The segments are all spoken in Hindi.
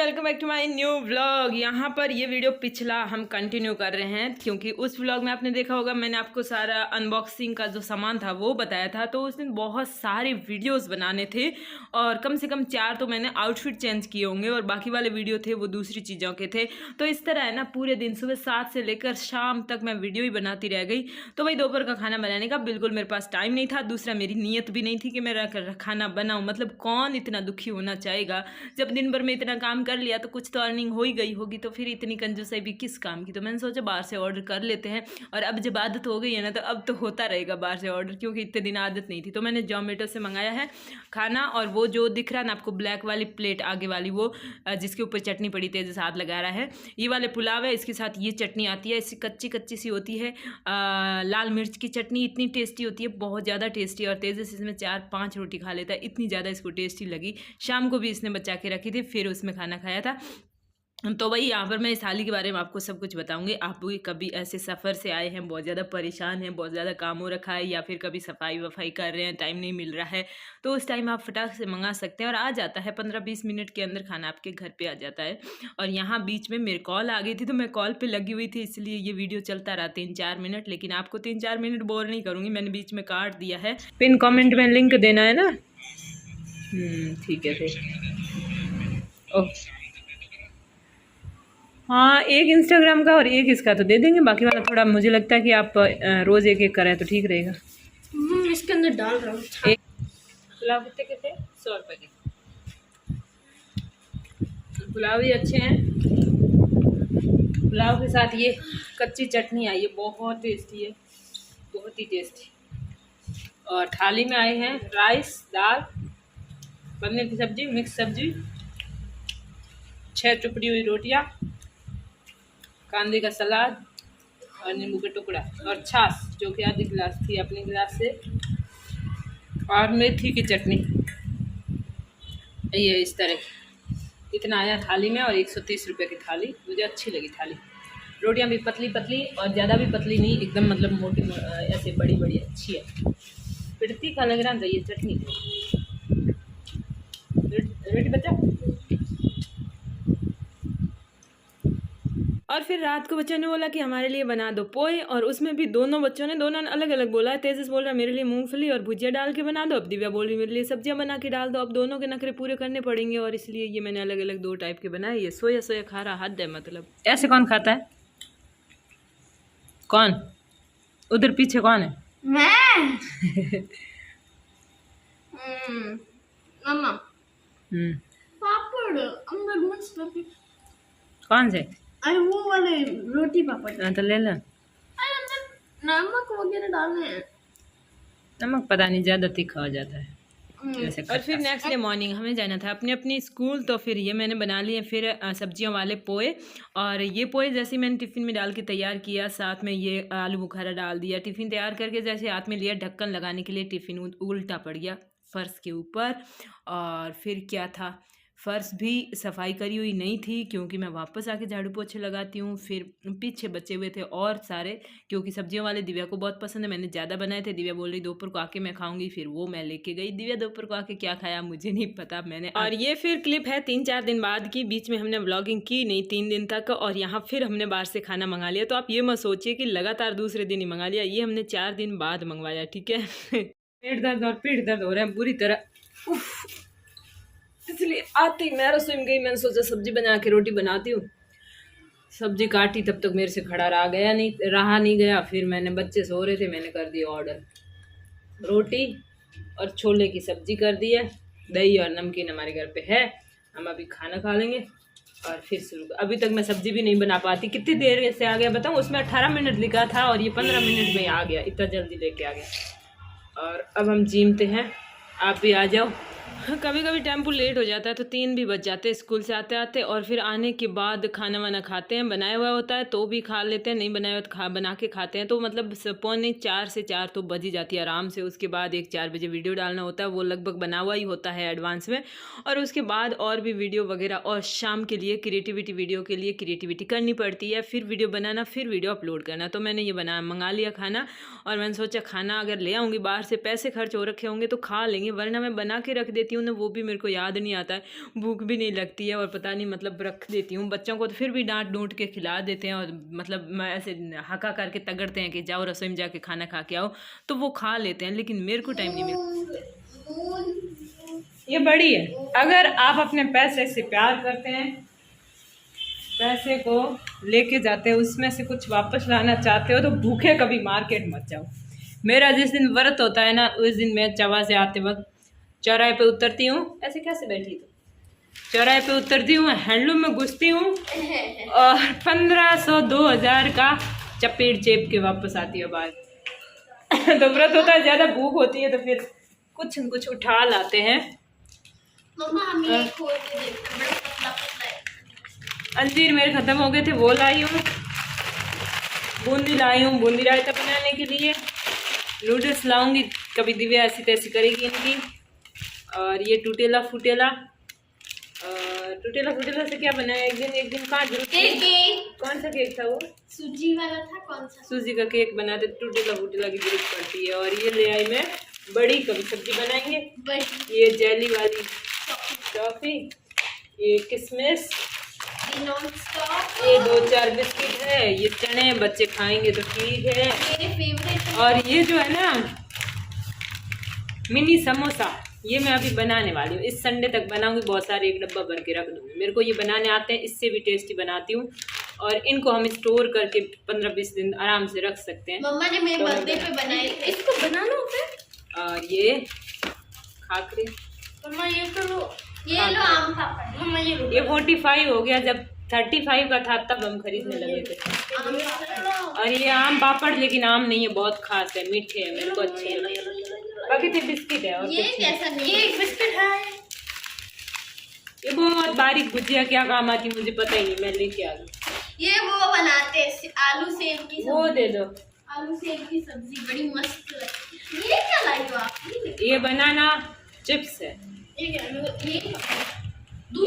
Welcome back to my new vlog. यहाँ पर ये वीडियो पिछला हम कंटिन्यू कर रहे हैं क्योंकि उस व्लॉग में आपने देखा होगा मैंने आपको सारा अनबॉक्सिंग का जो सामान था वो बताया था। तो उस दिन बहुत सारे वीडियोस बनाने थे और कम से कम 4 तो मैंने आउटफिट चेंज किए होंगे और बाकी वाले वीडियो थे वो दूसरी चीज़ों के थे। तो इस तरह है ना, पूरे दिन सुबह 7 से लेकर शाम तक मैं वीडियो ही बनाती रह गई। तो भाई दोपहर का खाना बनाने का बिल्कुल मेरे पास टाइम नहीं था। दूसरा मेरी नीयत भी नहीं थी कि मैं खाना बनाऊँ। मतलब कौन इतना दुखी होना चाहेगा जब दिन भर में इतना काम कर लिया तो कुछ तो अर्निंग हो ही गई होगी, तो फिर इतनी कंजूसाई भी किस काम की। तो मैंने सोचा बाहर से ऑर्डर कर लेते हैं। और अब जब आदत हो गई है ना तो अब तो होता रहेगा बाहर से ऑर्डर, क्योंकि इतने दिन आदत नहीं थी। तो मैंने जोमेटो से मंगाया है खाना। और वो जो दिख रहा है ना आपको ब्लैक वाली प्लेट आगे वाली, वो जिसके ऊपर चटनी पड़ी तेज से हाथ लगा रहा है, ये वाले पुलाव है। इसके साथ ये चटनी आती है, इसकी कच्ची कच्ची सी होती है लाल मिर्च की चटनी, इतनी टेस्टी होती है, बहुत ज़्यादा टेस्टी। और तेज से इसमें 4-5 रोटी खा लेता है, इतनी ज़्यादा इसको टेस्टी लगी। शाम को भी इसने बचा के रखी थी, फिर उसमें खाना खाया था। तो भाई यहाँ पर मैं इस थाली के बारे में आपको सब कुछ बताऊंगी। आप भी कभी ऐसे सफ़र से आए हैं, बहुत ज़्यादा परेशान हैं, बहुत ज़्यादा काम हो रखा है, या फिर कभी सफाई वफाई कर रहे हैं, टाइम नहीं मिल रहा है, तो उस टाइम आप फटाक से मंगा सकते हैं और आ जाता है 15-20 मिनट के अंदर खाना आपके घर पे आ जाता है। और यहाँ बीच में मेरे कॉल आ गई थी तो मैं कॉल पर लगी हुई थी, इसलिए ये वीडियो चलता रहा 3-4 मिनट। लेकिन आपको 3-4 मिनट बोर नहीं करूँगी, मैंने बीच में काट दिया है। पिन कॉमेंट में लिंक देना है ना। ठीक है फिर। ओके हाँ, एक इंस्टाग्राम का और एक इसका तो दे देंगे, बाकी वाला थोड़ा मुझे लगता है कि आप रोज़ एक एक करें तो ठीक रहेगा। इसके अंदर डाल रहा हूँ। एक पुलाव कितने के थे? 100 रुपये के पुलाव ही अच्छे हैं। पुलाव के साथ ये कच्ची चटनी आई है, बहुत टेस्टी है, बहुत ही टेस्टी। और थाली में आए हैं राइस, दाल, पनीर की सब्जी, मिक्स सब्जी, 6 टुकड़ी हुई रोटियाँ, कांदे का सलाद और नींबू का टुकड़ा और छाछ जो कि आधी गिलास थी अपने गिलास से, और मेथी की चटनी। ये इस तरह इतना आया थाली में। और 130 रुपये की थाली, मुझे अच्छी लगी थाली। रोटियां भी पतली पतली और ज़्यादा भी पतली नहीं, एकदम मतलब मोटी ऐसे बड़ी बड़ी अच्छी है। पिटती का लग रहा था ये चटनी। रोटी बचा। और फिर रात को बच्चों ने बोला कि हमारे लिए बना दो पोहे, और उसमें भी दोनों ने अलग अलग बोला है। तेजस बोल रहा है मेरे लिए मूंगफली और भुजिया डाल के बना दो, अब दिव्या बोल रही मेरे लिए सब्जियां बना के डाल दो। अब दोनों के नखरे पूरे करने पड़ेंगे और इसलिए ये मैंने अलग अलग 2 टाइप के बनाए। ये सोया सोया खा रहा हद है, मतलब ऐसे कौन खाता है? कौन उधर पीछे कौन है? मैं मम्मा पापड़ अंदर मिक्स करके। कौन से? अरे वो वाले रोटी पापड़। तो ले लो। अरे अंदर नमक वगैरह डालने हैं। नमक पता नहीं ज़्यादा तीखा हो जाता है। और फिर नेक्स्ट डे मॉर्निंग हमें जाना था अपने अपनी स्कूल। तो फिर ये मैंने बना लिए फिर सब्जियों वाले पोहे। और ये पोहे जैसे मैंने टिफ़िन में डाल के तैयार किया, साथ में ये आलू बुखारा डाल दिया। टिफ़िन तैयार करके जैसे हाथ में लिया, ढक्कन लगाने के लिए टिफ़िन उल्टा पड़ गया फ़र्श के ऊपर। और फिर क्या था, फ़र्श भी सफाई करी हुई नहीं थी क्योंकि मैं वापस आके झाड़ू पोछे लगाती हूँ। फिर पीछे बचे हुए थे और सारे, क्योंकि सब्जियों वाले दिव्या को बहुत पसंद है, मैंने ज़्यादा बनाए थे। दिव्या बोल रही दोपहर को आके मैं खाऊंगी, फिर वो मैं लेके गई। दिव्या दोपहर को आके क्या खाया मुझे नहीं पता मैंने। और ये फिर क्लिप है 3-4 दिन बाद की, बीच में हमने व्लॉगिंग की नहीं 3 दिन तक। और यहाँ फिर हमने बाहर से खाना मंगा लिया। तो आप ये मत सोचिए कि लगातार दूसरे दिन ही मंगा लिया, ये हमने 4 दिन बाद मंगवाया, ठीक है। पेट दर्द और पीठ दर्द हो रहा है बुरी तरह, इसलिए आती मैं रसोई में गई। मैंने सोचा सब्जी बना के रोटी बनाती हूँ। सब्जी काटी तब तक मेरे से खड़ा रहा नहीं गया। फिर मैंने, बच्चे सो रहे थे, मैंने कर दिया ऑर्डर, रोटी और छोले की सब्जी कर दी है। दही और नमकीन हमारे घर पे है, हम अभी खाना खा लेंगे और फिर शुरू। अभी तक मैं सब्जी भी नहीं बना पाती, कितनी देर से आ गया बताऊँ? उसमें 18 मिनट लिखा था और ये 15 मिनट में आ गया, इतना जल्दी लेके आ गया। और अब हम जीमते हैं, आप भी आ जाओ। कभी कभी टेम्पो लेट हो जाता है तो 3 भी बज जाते हैं स्कूल से आते आते। और फिर आने के बाद खाना वाना खाते हैं, बनाया हुआ होता है तो भी खा लेते हैं, नहीं बनाया हुआ तो बना के खाते हैं। तो मतलब 3:45 से 4 तो बज ही जाती है आराम से। उसके बाद 1-4 बजे वीडियो डालना होता है, वो लगभग बना हुआ ही होता है एडवांस में। और उसके बाद और भी वीडियो वगैरह, और शाम के लिए वीडियो के लिए क्रिएटिविटी करनी पड़ती है, फिर वीडियो बनाना, फिर वीडियो अपलोड करना। तो मैंने ये मंगा लिया खाना। और मैंने सोचा खाना अगर ले आऊँगी बाहर से, पैसे खर्च हो रखे होंगे तो खा लेंगे, वरना मैं बना के रख देती देती हूँ ना वो भी मेरे को याद नहीं आता है, भूख भी नहीं लगती है और पता नहीं मतलब रख देती हूँ। बच्चों को तो फिर भी डांट डूंट के खिला देते हैं और मतलब मैं ऐसे हका करके तगड़ते हैं कि जाओ रसोई में जाके खाना खा के आओ, तो वो खा लेते हैं, लेकिन मेरे को टाइम नहीं मिलता। ये बड़ी है। अगर आप अपने पैसे से प्यार करते हैं, पैसे को लेके जाते हो, उसमें से कुछ वापस लाना चाहते हो, तो भूखे कभी मार्केट मत जाओ। मेरा जिस दिन व्रत होता है ना उस दिन मैं चवा से आते वक्त चौराहे पे उतरती हूँ, ऐसे कैसे बैठी तो चौराहे पे उतरती हूँ, हैंडलूम में घुसती हूँ और 1500 2000 का चपेट चेप के वापस आती है बाहर। तो व्रत होता है, ज़्यादा भूख होती है तो फिर कुछ न कुछ उठा लाते हैं। मम्मा हम ये खोल के देखते हैं, बड़ा पतला पतला है। अंजीर मेरे ख़त्म हो गए थे, वो लाई हूँ। बूंदी लाई हूँ बूंदी रायता बनाने के लिए। नूडल्स लाऊंगी, कभी दिव्या ऐसी तैसी करेगी इनकी। और ये टूटेला फूटेला, टूटेला फूटेला से क्या बनाया एक दिन कहाँ केक। कौन सा केक था वो? सूजी वाला था, कौन सा? सूजी का केक बनाते, टूटेला फूटेला की जरूरत पड़ती है। और ये ले आई मैं बड़ी, कभी सब्जी बनाएंगे। ये जेली वाली टॉफी, ये किशमिश, ये 2-4 बिस्किट है, ये चने बच्चे खाएंगे तो ठीक है। मेरे फेवरेट। और ये जो है ना मिनी समोसा, ये मैं अभी बनाने वाली हूँ, इस संडे तक बनाऊंगी, बहुत सारे एक डब्बा भर के रख दूंगी। मेरे को ये बनाने आते हैं, इससे भी टेस्टी बनाती हूँ और इनको हम स्टोर करके 15-20 दिन आराम से रख सकते हैं। मम्मा ने मेरे बर्थडे पे बनाई, इसको बनाना होता है। और ये खाखरे, मम्मा ये करो, ये लो आम पापड़। मम्मा ये 45 हो गया, जब 35 का था तब हम खरीदने लगे थे। और ये आम पापड़, लेकिन आम नहीं है, बहुत खास है, मीठे है, मेरे को अच्छे हैं। बाकी तो बिस्किट है और ये कैसा नहीं, ये एक बिस्किट है। ये बहुत बारीक भुजिया क्या काम आती मुझे पता ही नहीं, मैं लेके आ गई। ये वो बनाते हैं आलू सेव की सब्जी। वो दे दो, आलू सेव की सब्जी बड़ी मस्त लगती है। ये क्या लाई हो आप? ये बनाना चिप्स है। ये क्या?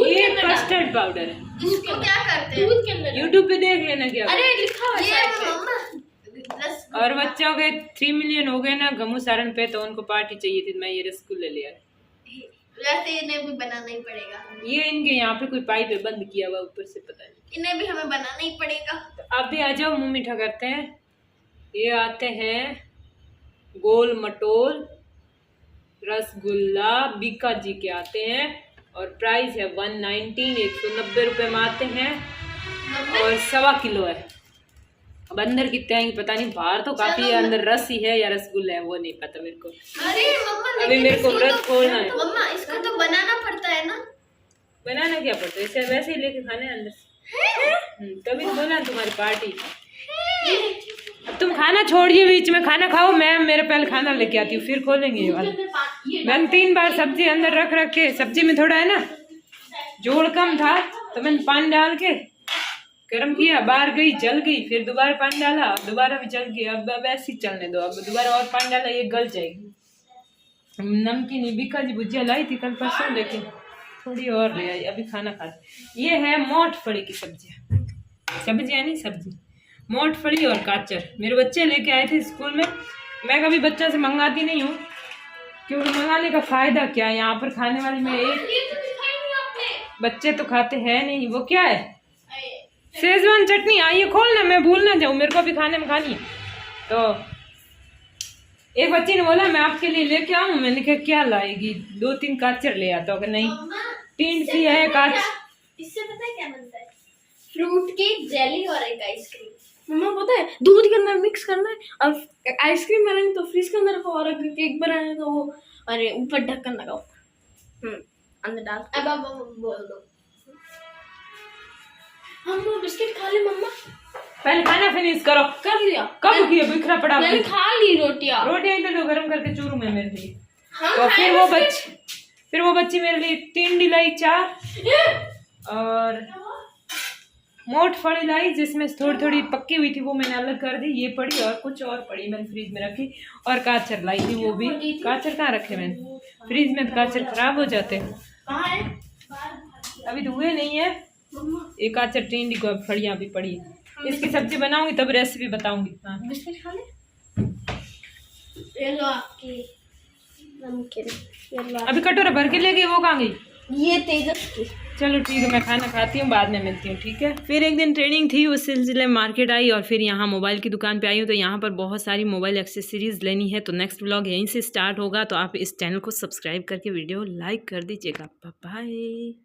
ये कस्टर्ड पाउडर है। इसको क्या करते हैं? दूध के अंदर। यूट्यूब पे देख लेना क्या। अरे लिखा हुआ है मम्मा। और बच्चों के 3 मिलियन हो गए ना गमू सारण पे, तो उनको पार्टी चाहिए थी, मैं ये रसगुल्ले ले आई। वैसे इन्हें भी बनाना ही पड़ेगा। ये इनके यहाँ पे कोई पाइप है बंद किया हुआ ऊपर से, पता नहीं। इन्हें भी हमें बनाना ही पड़ेगा। तो आप भी आ जाओ, मुंह मीठा करते हैं। ये आते हैं गोल मटोल रसगुल्ला, बीका जी के आते हैं और प्राइस है 119, 190 रुपये में आते हैं और 1.25 किलो है। अब अंदर कितने आएंगे पता नहीं, बाहर तो काफी है, अंदर रस ही है या रसगुल्ला है वो नहीं पता मेरे को। अरे मम्मा अभी मेरे को व्रत खोलना है। मम्मा इसको तो बनाना पड़ता है ना। बनाना क्या पड़ता है, इसे वैसे ही लेके खाने अंदर से। तभी तो बोला तुम्हारी पार्टी। अब तुम खाना छोड़िए, बीच में खाना खाओ, मैं मेरे पहले खाना लेके आती हूँ फिर खोलेंगे ये वाला। मैंने 3 बार सब्जी अंदर रख रख के, सब्जी में थोड़ा है ना जोड़ कम था तो मैंने पानी डाल के गर्म किया, बाहर गई जल गई, फिर दोबारा पानी डाला, दोबारा भी जल गई। अब ऐसे ही चलने दो, अब दोबारा और पानी डाला, ये गल जाएगी। नमकीन बीका जी भुजिया लाई थी कल परसों, लेकिन थोड़ी और ले आई, अभी खाना खाते। ये है मोटफड़ी की सब्जियाँ नहीं सब्जी, मोटफड़ी और गाजर। मेरे बच्चे लेके आए थे स्कूल में, मैं कभी बच्चों से मंगाती नहीं हूँ क्योंकि मंगाने का फायदा क्या है, यहाँ पर खाने वाली में एक बच्चे तो खाते हैं नहीं। वो क्या है? शेजवान चटनी। आइए खोलना, मैं भूल ना जाऊँ, मेरे को भी खाने में खानी है। तो एक बच्ची ने बोला मैं आपके लिए लेके आऊँ, मैंने कहा क्या लाएगी, 2-3 गाजर ले आता हूँ। नहीं, 3 सी है गाजर। इससे पता है क्या बनता है? फ्रूट की जेली और एक आइसक्रीम। मम्मा पता है, दूध के अंदर मिक्स करना है और आइसक्रीम बनानी तो फ्रिज के अंदर रखो, और अगर केक बनाना तो वो अरे ऊपर ढक्कन लगाओ, अंदर डाल। अब आप बोल दो। हम वो बिस्किट खा ले मम्मा। पहले खाना फिनिश करो। कर लिया। कब किया? बिखरा पड़ा। मैंने खा ली रोटियां इधर लो, गरम करके चूरू में मेरे लिए। हाँ, तो फिर वो बच्ची मेरे लिए 3 लाई 4 और मोटफड़ी लाई, जिसमें थोड़ी थोड़ी पक्की हुई थी वो मैंने अलग कर दी। ये पड़ी और कुछ और पड़ी मैंने फ्रिज में रखी। और गाजर लाई थी, वो भी। गाजर कहाँ रखे मैंने फ्रिज में, गाजर खराब हो जाते हैं। अभी तो हुए नहीं है। एक गाजर टिंडी को फड़ियाँ भी पड़ी है, इसकी सब्जी बनाऊंगी तब रेसिपी बताऊंगी। हाँ बिस्किट खा ले। ये लो आपकी। नमकीन ये अभी कटोरा भर के ले गई, वो कहाँ गई? ये तेजस की। चलो ठीक है, मैं खाना खाती हूँ, बाद में मिलती हूँ, ठीक है। फिर एक दिन ट्रेनिंग थी, उस सिलसिले में मार्केट आई और फिर यहाँ मोबाइल की दुकान पे आई हूँ, तो यहाँ पर बहुत सारी मोबाइल एक्सेसरीज लेनी है। तो नेक्स्ट व्लॉग यहीं से स्टार्ट होगा, तो आप इस चैनल को सब्सक्राइब करके वीडियो लाइक कर दीजिएगा। बाय।